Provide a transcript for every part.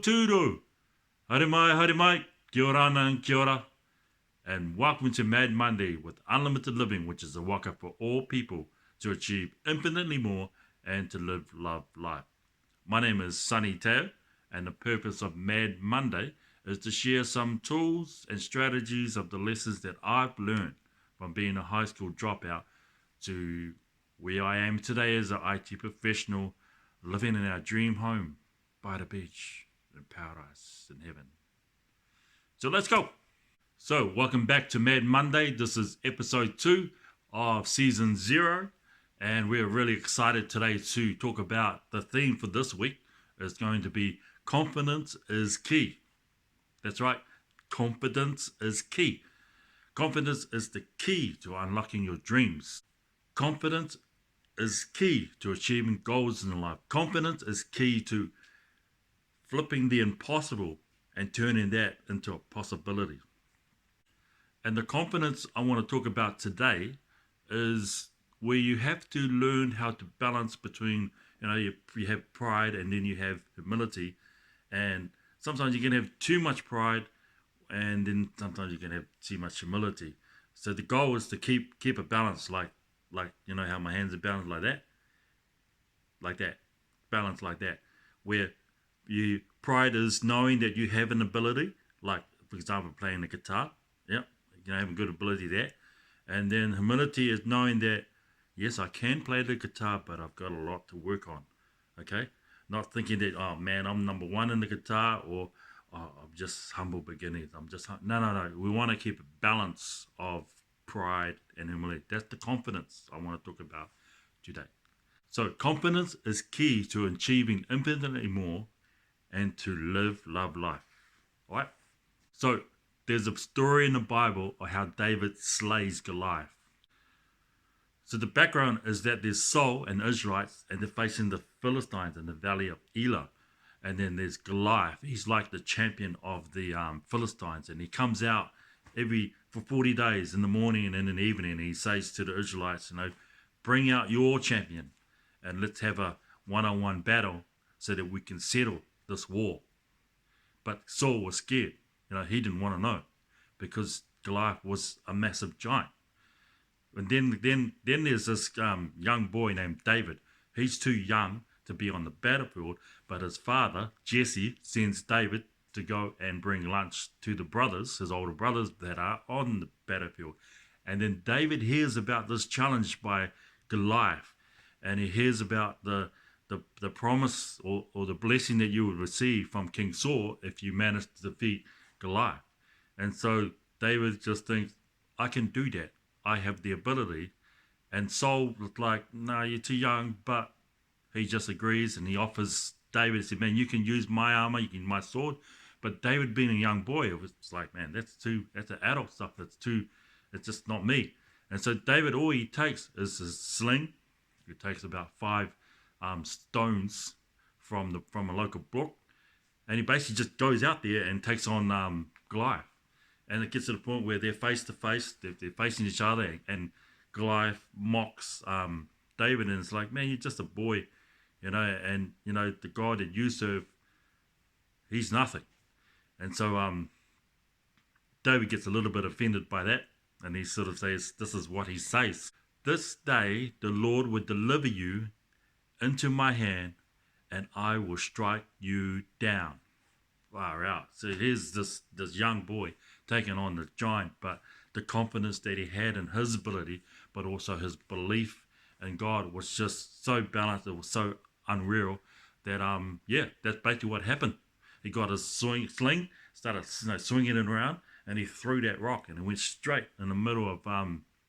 tūru. Haere mai, kiaorana and kia ora. And welcome to Mad Monday with Unlimited Living, which is a waka for all people to achieve infinitely more and to live love life. My name is Sonny Teio, and the purpose of Mad Monday is to share some tools and strategies of the lessons that I've learned from being a high school dropout to where I am today as an IT professional, living in our dream home by the beach in paradise in heaven. So let's go. So welcome back to Mad Monday. This is episode 2 of season 0, and we're really excited today to talk about the theme for this week. Is going to be confidence is key. That's right, confidence is key. Confidence is the key to unlocking your dreams. Confidence is key to achieving goals in life. Confidence is key to flipping the impossible and turning that into a possibility. And the confidence I want to talk about today is where you have to learn how to balance between, you have pride and then you have humility. And sometimes you can have too much pride and then sometimes you can have too much humility. So the goal is to keep a balance, like how my hands are balanced like that, balance like that, where pride is knowing that you have an ability, like for example playing the guitar, having good ability there, and then humility is knowing that yes, I can play the guitar, but I've got a lot to work on. Okay, not thinking that oh man, I'm number one in the guitar, or oh, I'm just humble beginnings. No. We want to keep a balance of pride and humility. That's the confidence I want to talk about today. So confidence is key to achieving infinitely more and to live, love life. All right? So there's a story in the Bible of how David slays Goliath. So the background is that there's Saul and Israelites, and they're facing the Philistines in the valley of Elah. And then there's Goliath. He's like the champion of the Philistines, and he comes out for 40 days in the morning and in the evening. And he says to the Israelites, bring out your champion and let's have a one-on-one battle so that we can settle this war. But Saul was scared. He didn't want to know because Goliath was a massive giant. And then there's this young boy named David. He's too young to be on the battlefield, but his father, Jesse, sends David to go and bring lunch to the brothers, his older brothers that are on the battlefield. And then David hears about this challenge by Goliath, and he hears about the promise or the blessing that you would receive from King Saul if you manage to defeat Goliath. And so David just thinks, I can do that. I have the ability. And Saul was like, no, you're too young, but he just agrees and he offers David, he said, man, you can use my armor, you can use my sword. But David being a young boy, it was like, man, that's an adult stuff. It's just not me. And so David, all he takes is his sling. He takes about 5 stones from a local brook. And he basically just goes out there and takes on Goliath. And it gets to the point where they're face to face, they're facing each other, and Goliath mocks David, and it's like, man, you're just a boy, and the God that you serve, he's nothing. And so David gets a little bit offended by that, and he sort of says, this is what he says: this day the Lord will deliver you into my hand, and I will strike you down. Far out. So here's this young boy taking on the giant, but the confidence that he had in his ability, but also his belief in God was just so balanced. It was so unreal that that's basically what happened. He got his sling, started swinging it around, and he threw that rock, and it went straight in the middle of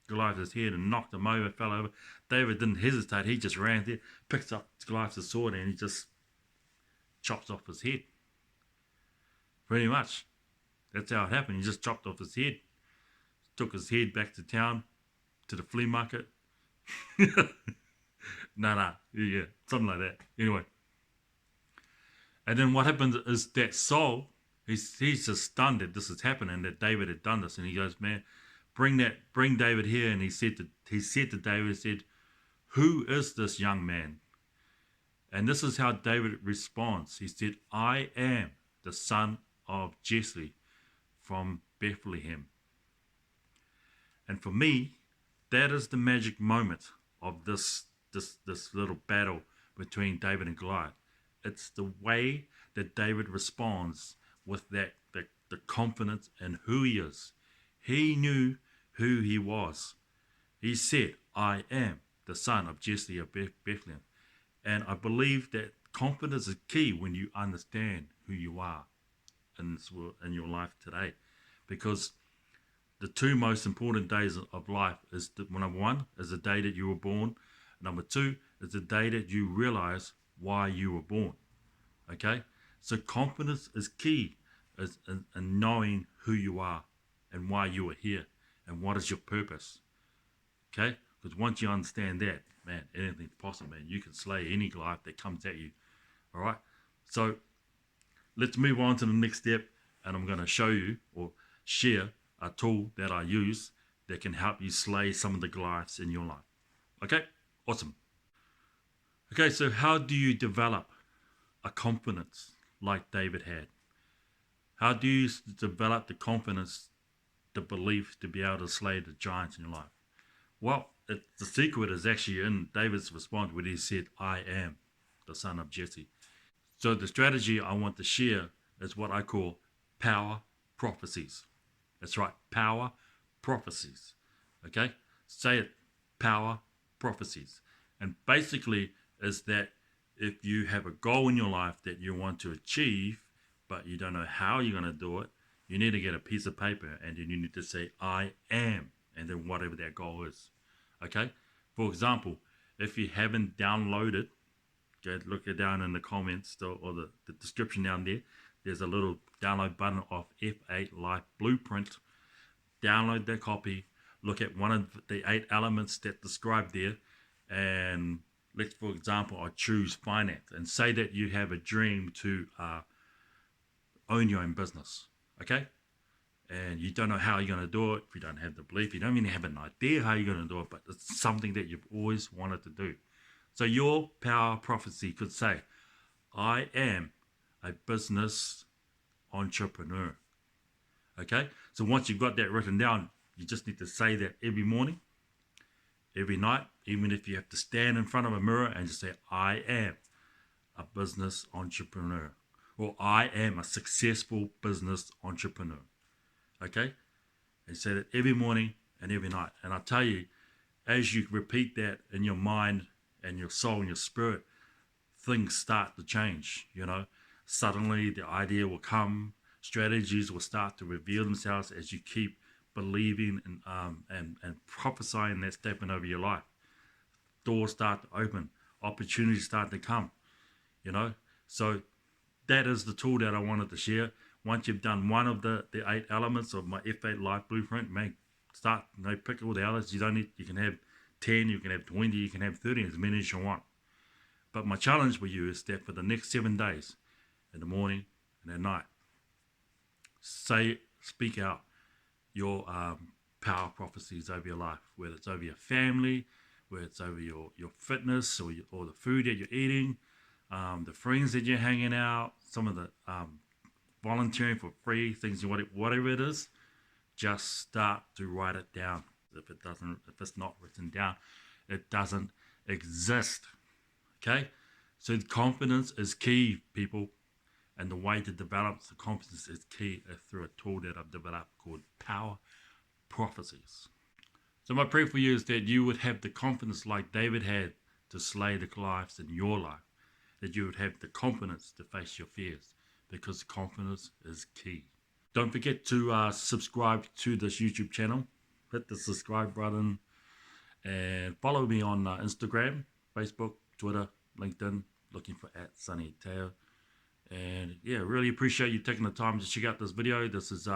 Goliath's head and knocked him over, fell over. David didn't hesitate. He just ran there, picks up Goliath's sword, and he just chops off his head. Pretty much. That's how it happened. He just chopped off his head, took his head back to town, to the flea market. Yeah, something like that. Anyway. And then what happens is that Saul, he's just stunned that this is happening, that David had done this. And he goes, man, bring David here. And he said to David, who is this young man? And this is how David responds. He said, I am the son of Jesse from Bethlehem. And for me, that is the magic moment of this little battle between David and Goliath. It's the way that David responds with the confidence in who he is. He knew who he was. He said, I am the son of Jesse of Bethlehem. And I believe that confidence is key when you understand who you are in your life today. Because the two most important days of life is number one is the day that you were born. Number two is the day that you realize why you were born. Okay? So confidence is key in knowing who you are and why you are here and what is your purpose. Okay? Because once you understand that, man, anything's possible, man. You can slay any Goliath that comes at you. All right? So let's move on to the next step, and I'm going to show you or share a tool that I use that can help you slay some of the Goliaths in your life. Okay? Awesome. Okay, so how do you develop a confidence like David had? How do you develop the confidence, the belief to be able to slay the giants in your life? Well, the secret is actually in David's response when he said, I am the son of Jesse. So the strategy I want to share is what I call power prophecies. That's right, power prophecies. Okay? Say it, power prophecies. And basically is that if you have a goal in your life that you want to achieve, but you don't know how you're going to do it, you need to get a piece of paper and then you need to say, I am, and then whatever that goal is. Okay? For example, if you haven't downloaded, okay, look it down in the comments or the description down there. There's a little download button of F8 Life Blueprint. Download that copy. Look at one of the 8 elements that describe there. And let's, for example, I choose finance. And say that you have a dream to own your own business. Okay? And you don't know how you're going to do it. If you don't have the belief, you don't even have an idea how you're going to do it. But it's something that you've always wanted to do. So your power prophecy could say, I am a business entrepreneur. Okay? So once you've got that written down, you just need to say that every morning, every night, even if you have to stand in front of a mirror and just say, I am a business entrepreneur. Or I am a successful business entrepreneur. Okay? And say that every morning and every night. And I tell you, as you repeat that in your mind and your soul and your spirit, things start to change, you know. Suddenly the idea will come, strategies will start to reveal themselves as you keep believing and prophesying that statement over your life. Doors start to open, opportunities start to come, you know. So that is the tool that I wanted to share. Once you've done one of the 8 elements of my F8 Life Blueprint, start, pick all the others. You don't need, you can have 10, you can have 20, you can have 30, as many as you want. But my challenge for you is that for the next 7 days, in the morning and at night, speak out your power prophecies over your life, whether it's over your family, whether it's over your fitness or the food that you're eating, the friends that you're hanging out, some of the volunteering for free things, whatever it is, just start to write it down. If it's not written down, it doesn't exist. Okay? So confidence is key, people. And the way to develop the confidence is key through a tool that I've developed called power prophecies. So my prayer for you is that you would have the confidence like David had to slay the Goliaths in your life. That you would have the confidence to face your fears, because confidence is key. Don't forget to subscribe to this YouTube channel. Hit the subscribe button and follow me on Instagram, Facebook, Twitter, LinkedIn, looking for @Sonny Teio. And yeah, really appreciate you taking the time to check out this video. This is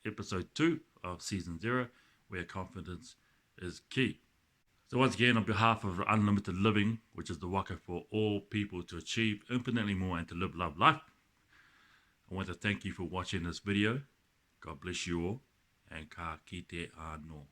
episode 2 of season 0, where confidence is key. So once again, on behalf of Unlimited Living, which is the waka for all people to achieve infinitely more and to live, love, life, I want to thank you for watching this video. God bless you all, and ka kite anō.